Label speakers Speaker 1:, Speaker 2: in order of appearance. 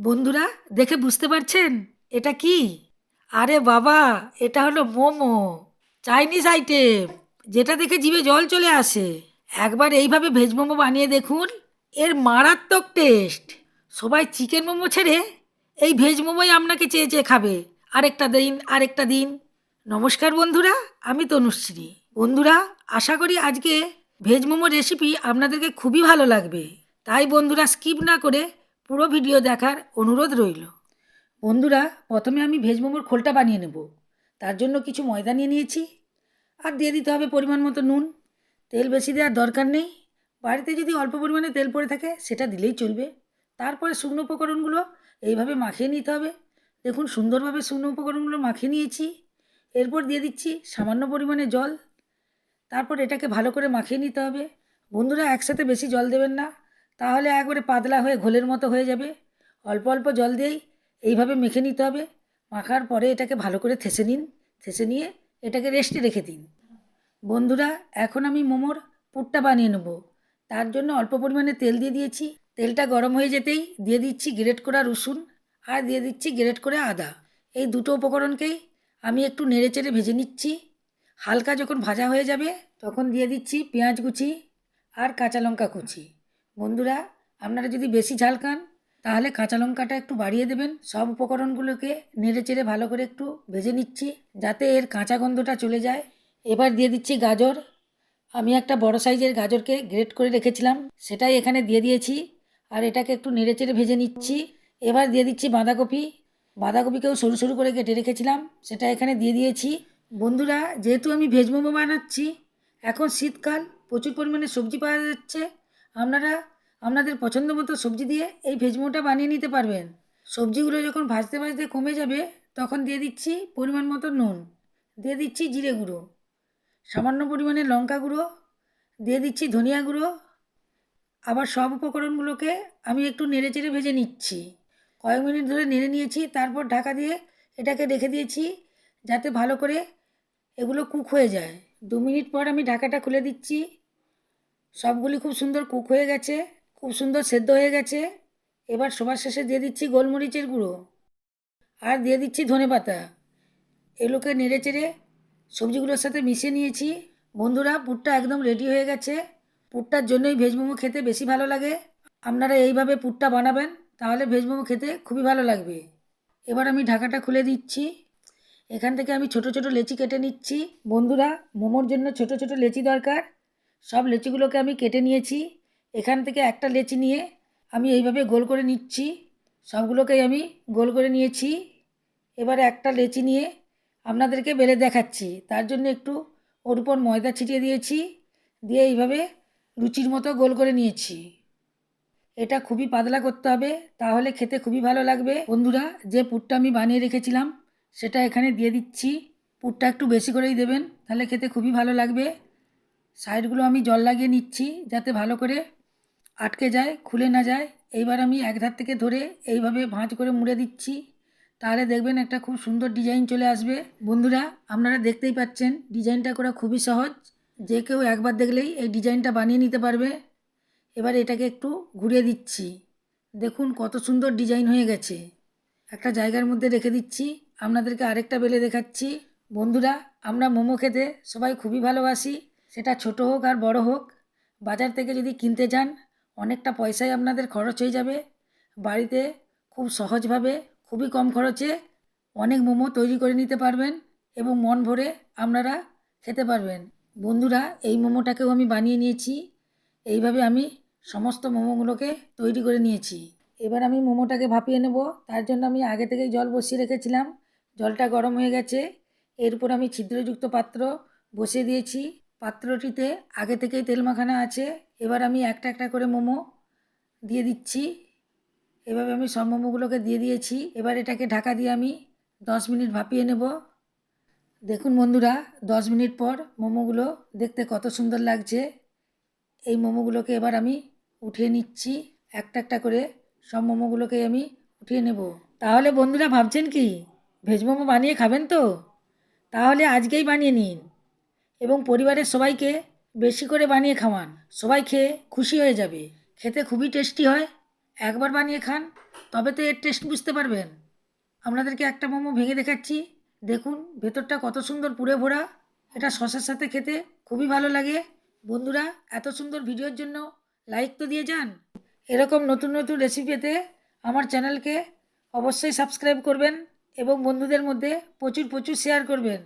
Speaker 1: বন্ধুরা, দেখে বুঝতে পারছেন এটা কি? আরে বাবা, এটা হলো মোমো, চাইনিজ আইটেম, যেটা দেখে জিভে জল চলে আসে। একবার এইভাবে ভেজ মোমো বানিয়ে দেখুন, এর মারাত্মক টেস্ট। সবাই চিকেন মোমো ছেড়ে এই ভেজ মোমোই আপনাকে চেয়ে চেয়ে খাবে। আরেকটা দিন, আরেকটা দিন। নমস্কার বন্ধুরা, আমি তনুশ্রী। বন্ধুরা, আশা করি আজকে ভেজ মোমো রেসিপি আপনাদেরকে খুবই ভালো লাগবে। তাই বন্ধুরা, স্কিপ না করে পুরো ভিডিও দেখার অনুরোধ রইল। বন্ধুরা, প্রথমে আমি ভেজ মোমোর খোলটা বানিয়ে নেব। তার জন্য কিছু ময়দা নিয়ে নিয়েছি, আর দিয়ে দিতে হবে পরিমাণ মতো নুন। তেল বেশি দেওয়ার দরকার নেই, বাড়িতে যদি অল্প পরিমাণে তেল পড়ে থাকে সেটা দিলেই চলবে। তারপরে শুকনো উপকরণগুলো এইভাবে মাখিয়ে নিতে হবে। দেখুন, সুন্দরভাবে শুকনো উপকরণগুলো মাখিয়ে নিয়েছি। এরপর দিয়ে দিচ্ছি সামান্য পরিমাণে জল। তারপর এটাকে ভালো করে মাখিয়ে নিতে হবে। বন্ধুরা, একসাথে বেশি জল দেবেন না, তাহলে একবারে পাতলা হয়ে ঘোলের মতো হয়ে যাবে। অল্প অল্প জল দিয়েই এইভাবে মেখে নিতে হবে। মাখার পরে এটাকে ভালো করে থেসে নিন। থেসে নিয়ে এটাকে রেস্টে রেখে দিন। বন্ধুরা, এখন আমি মোমোর পুরটা বানিয়ে নেব। তার জন্য অল্প পরিমাণে তেল দিয়ে দিয়েছি। তেলটা গরম হয়ে যেতেই দিয়ে দিচ্ছি গ্রেট করা রসুন, আর দিয়ে দিচ্ছি গ্রেট করে আদা। এই দুটো উপকরণকেই আমি একটু নেড়েচেড়ে ভেজে নিচ্ছি। হালকা যখন ভাজা হয়ে যাবে তখন দিয়ে দিচ্ছি পেঁয়াজ কুচি আর কাঁচা লঙ্কা কুচি। বন্ধুরা, আপনারা যদি বেশি ঝাল খান তাহলে কাঁচা লঙ্কাটা একটু বাড়িয়ে দেবেন। সব উপকরণগুলোকে নেড়েচেড়ে ভালো করে একটু ভেজে নিচ্ছি, যাতে এর কাঁচা গন্ধটা চলে যায়। এবার দিয়ে দিচ্ছি গাজর। আমি একটা বড় সাইজের গাজরকে গ্রেট করে রেখেছিলাম, সেটাই এখানে দিয়ে দিয়েছি। আর এটাকে একটু নেড়েচেড়ে ভেজে নিচ্ছি। এবার দিয়ে দিচ্ছি বাঁধাকপি। বাঁধাকপিকেও সরু সরু করে কেটে রেখেছিলাম, সেটা এখানে দিয়ে দিয়েছি। বন্ধুরা, যেহেতু আমি ভেজ মোমো বানাচ্ছি, এখন শীতকাল, প্রচুর পরিমাণে সবজি পাওয়া যাচ্ছে। আপনারা আপনাদের পছন্দ মতো সবজি দিয়ে এই ভেজ মোমোটা বানিয়ে নিতে পারবেন। সবজিগুলো যখন ভাজতে ভাজতে কমে যাবে তখন দিয়ে দিচ্ছি পরিমাণ মতো নুন, দিয়ে দিচ্ছি জিরে গুঁড়ো, সামান্য পরিমাণে লঙ্কা গুঁড়ো, দিয়ে দিচ্ছি ধনিয়া গুঁড়ো। আবার সব উপকরণগুলোকে আমি একটু নেড়েচেড়ে ভেজে নিচ্ছি। কয়েক মিনিট ধরে নেড়ে নিয়েছি, তারপর ঢাকা দিয়ে এটাকে রেখে দিয়েছি যাতে ভালো করে এগুলো কুক হয়ে যায়। 2 মিনিট পর আমি ঢাকাটা খুলে দিচ্ছি। সবগুলি খুব সুন্দর কুক হয়ে গেছে, খুব সুন্দর সেদ্ধ হয়ে গেছে। এবার সবার শেষে দিয়ে দিচ্ছি গোলমরিচের গুঁড়ো, আর দিয়ে দিচ্ছি ধনেপাতা। এগুলোকে নেড়েচেড়ে সবজিগুলোর সাথে মিশিয়ে নিয়েছি। বন্ধুরা, পুরটা একদম রেডি হয়ে গেছে। পুরটার জন্যই ভেজ মোমো খেতে বেশি ভালো লাগে। আপনারা এইভাবে পুরটা বানাবেন, তাহলে ভেজ মোমো খেতে খুবই ভালো লাগবে। এবার আমি ঢাকাটা খুলে দিচ্ছি। এখান থেকে আমি ছোট ছোট লেচি কেটে নিচ্ছি। বন্ধুরা, মোমোর জন্য ছোট ছোট লেচি দরকার। সব লেচিগুলোকে আমি কেটে নিয়েছি। এখান থেকে একটা লেচি নিয়ে আমি এইভাবে গোল করে নিচ্ছি। সবগুলোকেই আমি গোল করে নিয়েছি। এবারে একটা লেচি নিয়ে আপনাদেরকে বেলে দেখাচ্ছি। তার জন্য একটু ওর উপর ময়দা ছিটিয়ে দিয়েছি, দিয়ে এইভাবে লুচির মতো গোল করে নিয়েছি। এটা খুবই পাতলা করতে হবে, তাহলে খেতে খুবই ভালো লাগবে। বন্ধুরা, যে পুরটা আমি বানিয়ে রেখেছিলাম সেটা এখানে দিয়ে দিচ্ছি। পুরটা একটু বেশি করেই দেবেন, তাহলে খেতে খুবই ভালো লাগবে। সাইডগুলো আমি জল লাগিয়ে নিচ্ছি যাতে ভালো করে আটকে যায়, খুলে না যায়। এইবার আমি এক ধার থেকে ধরে এইভাবে ভাঁজ করে মুড়ে দিচ্ছি, তাহলে দেখবেন একটা খুব সুন্দর ডিজাইন চলে আসবে। বন্ধুরা, আপনারা দেখতেই পাচ্ছেন ডিজাইনটা করা খুবই সহজ। যে কেউ একবার দেখলেই এই ডিজাইনটা বানিয়ে নিতে পারবে। এবার এটাকে একটু ঘুরিয়ে দিচ্ছি। দেখুন কত সুন্দর ডিজাইন হয়ে গেছে। একটা জায়গার মধ্যে রেখে দিচ্ছি। আপনাদেরকে আরেকটা বেলে দেখাচ্ছি। বন্ধুরা, আমরা মোমো খেতে সবাই খুবই ভালোবাসি, সেটা ছোট হোক আর বড় হোক। বাজার থেকে যদি কিনতে যান অনেকটা পয়সাই আপনাদের খরচ হয়ে যাবে। বাড়িতে খুব সহজভাবে, খুবই কম খরচে অনেক মোমো তৈরি করে নিতে পারবেন এবং মন ভরে আপনারা খেতে পারবেন। বন্ধুরা, এই মোমোটাকেও আমি বানিয়ে নিয়েছি। এইভাবে আমি সমস্ত মোমোগুলোকে তৈরি করে নিয়েছি। এবার আমি মোমোটাকে ভাপিয়ে নেব। তার জন্য আমি আগে থেকেই জল বসিয়ে রেখেছিলাম। জলটা গরম হয়ে গেছে। এরপর আমি ছিদ্রযুক্ত পাত্র বসিয়ে দিয়েছি। পাত্রটিতে আগে থেকেই তেল মাখানো আছে। এবার আমি একটা একটা করে মোমো দিয়ে দিচ্ছি। এভাবে আমি সব মোমোগুলোকে দিয়ে দিয়েছি। এবার এটাকে ঢাকা দিয়ে আমি 10 মিনিট ভাপিয়ে নেব। দেখুন বন্ধুরা, 10 মিনিট পর মোমোগুলো দেখতে কত সুন্দর লাগছে। এই মোমোগুলোকে এবার আমি উঠিয়ে নিচ্ছি। একটা একটা করে সব মোমোগুলোকে আমি উঠিয়ে নেব। তাহলে বন্ধুরা, ভাবছেন কি ভেজ মোমো বানিয়ে খাবেন তো? তাহলে আজকেই বানিয়ে নিন এবং পরিবারের সবাইকে বেশি করে বানিয়ে খাওয়ান। সবাই খেয়ে খুশি হয়ে যাবে। খেতে খুবই টেস্টি হয়। একবার বানিয়ে খান, তবে তো এর টেস্ট বুঝতে পারবেন। আপনাদেরকে একটা মোমো ভেঙে দেখাচ্ছি, দেখুন ভেতরটা কত সুন্দর পুরে ভরা। এটা শসার সাথে খেতে খুবই ভালো লাগে। বন্ধুরা, এত সুন্দর ভিডিওর জন্য লাইক তো দিয়ে যান। এরকম নতুন নতুন রেসিপি পেতে আমার চ্যানেলকে অবশ্যই সাবস্ক্রাইব করবেন এবং বন্ধুদের মধ্যে প্রচুর প্রচুর শেয়ার করবেন।